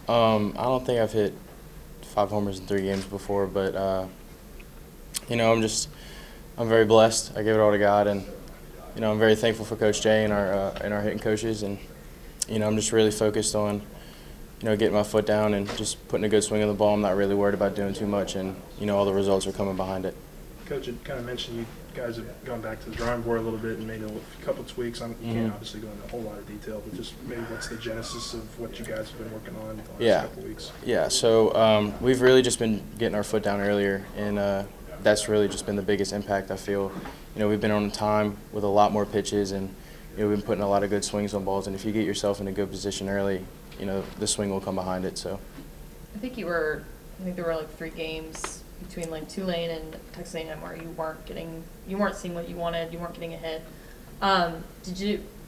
I don't think I've hit 5 homers in 3 games before, but I'm very blessed. I give it all to God, and I'm very thankful for Coach Jay and our hitting coaches, and I'm just really focused on getting my foot down and just putting a good swing on the ball. I'm not really worried about doing too much, and all the results are coming behind it. Coach had kind of mentioned you guys have gone back to the drawing board a little bit and made a couple tweaks. You can't obviously go into a whole lot of detail, but just maybe what's the genesis of what you guys have been working on the last couple weeks? Yeah. So we've really just been getting our foot down earlier, and that's really just been the biggest impact, I feel. We've been on time with a lot more pitches, and we've been putting a lot of good swings on balls. And if you get yourself in a good position early, the swing will come behind it. So I think there were like 3 games between like Tulane and Texas A&M where you weren't seeing what you wanted, you weren't getting a hit.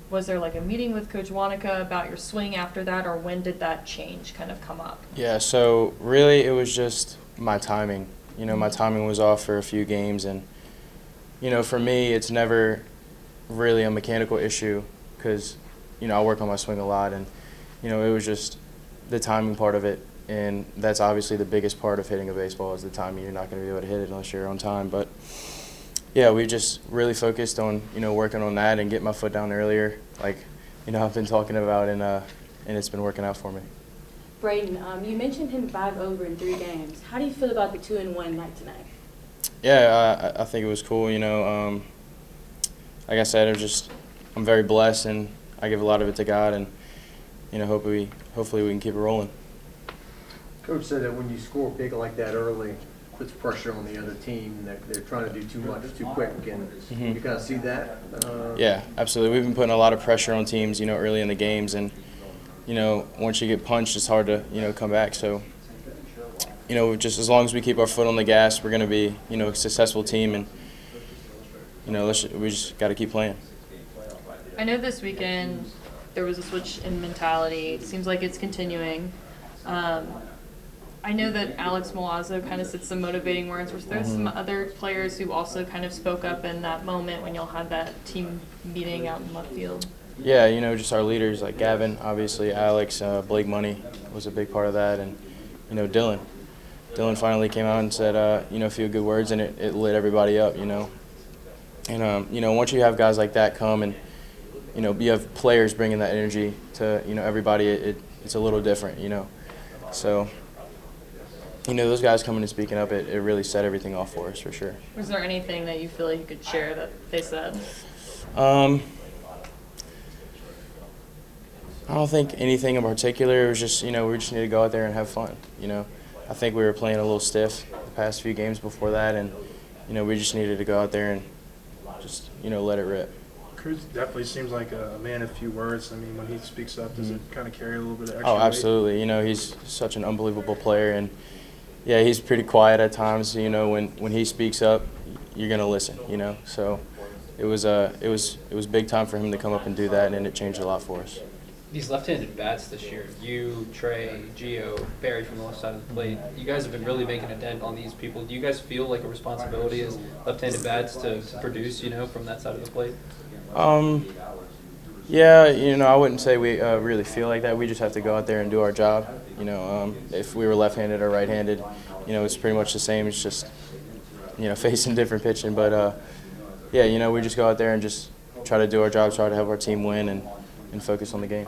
Was there like a meeting with Coach Wanaka about your swing after that, or when did that change kind of come up? Yeah, so really it was just my timing. My timing was off for a few games, and for me it's never really a mechanical issue because I work on my swing a lot, and it was just the timing part of it. And that's obviously the biggest part of hitting a baseball is the timing. You're not going to be able to hit it unless you're on time. But, yeah, we just really focused on, working on that and getting my foot down earlier, like, I've been talking about, and it's been working out for me. Brayden, you mentioned him 5 over in 3 games. How do you feel about the 2-1 night tonight? Yeah, I think it was cool. Like I said, I'm very blessed, and I give a lot of it to God, and, hopefully we can keep it rolling. Coach said that when you score big like that early, it puts pressure on the other team. They're trying to do too much too quick. And you kind of see that? Yeah, absolutely. We've been putting a lot of pressure on teams, early in the games. And, once you get punched, it's hard to, come back. So, just as long as we keep our foot on the gas, we're going to be, a successful team. And, we just got to keep playing. I know this weekend there was a switch in mentality. It seems like it's continuing. I know that Alex Milazzo kind of said some motivating words. Was there some other players who also kind of spoke up in that moment when y'all had that team meeting out in left field? Yeah, just our leaders like Gavin, obviously, Alex, Blake Money was a big part of that, and, Dylan. Dylan finally came out and said, a few good words, and it lit everybody up, And, once you have guys like that come and, you have players bringing that energy to, everybody, it's a little different, So, those guys coming and speaking up, it really set everything off for us, for sure. Was there anything that you feel like you could share that they said? I don't think anything in particular. It was just, we just need to go out there and have fun, I think we were playing a little stiff the past few games before that, and, we just needed to go out there and just, let it rip. Cruz definitely seems like a man of few words. I mean, when he speaks up, does it kind of carry a little bit of extra weight? Absolutely. He's such an unbelievable player, and yeah, he's pretty quiet at times. When he speaks up, you're gonna listen. So it was big time for him to come up and do that, and it changed a lot for us. These left-handed bats this year, you, Trey, Gio, Barry from the left side of the plate, you guys have been really making a dent on these people. Do you guys feel like a responsibility as left-handed bats to produce, from that side of the plate? Yeah, I wouldn't say we really feel like that. We just have to go out there and do our job. If we were left-handed or right-handed, it's pretty much the same. It's just, facing different pitching. But, yeah, we just go out there and just try to do our job, try to help our team win, and focus on the game.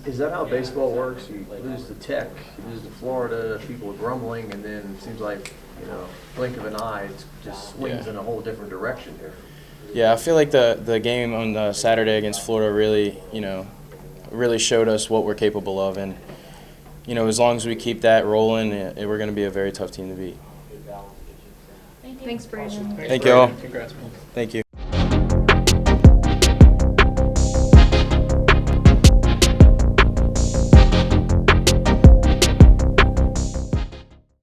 Is that how baseball works? You lose to Tech, you lose to Florida, people are grumbling, and then it seems like, blink of an eye, it just swings in a whole different direction here. Yeah, I feel like the game on Saturday against Florida really showed us what we're capable of, and as long as we keep that rolling, we're going to be a very tough team to beat. Thanks, Brayden. Thank you all. Congrats, man. Thank you.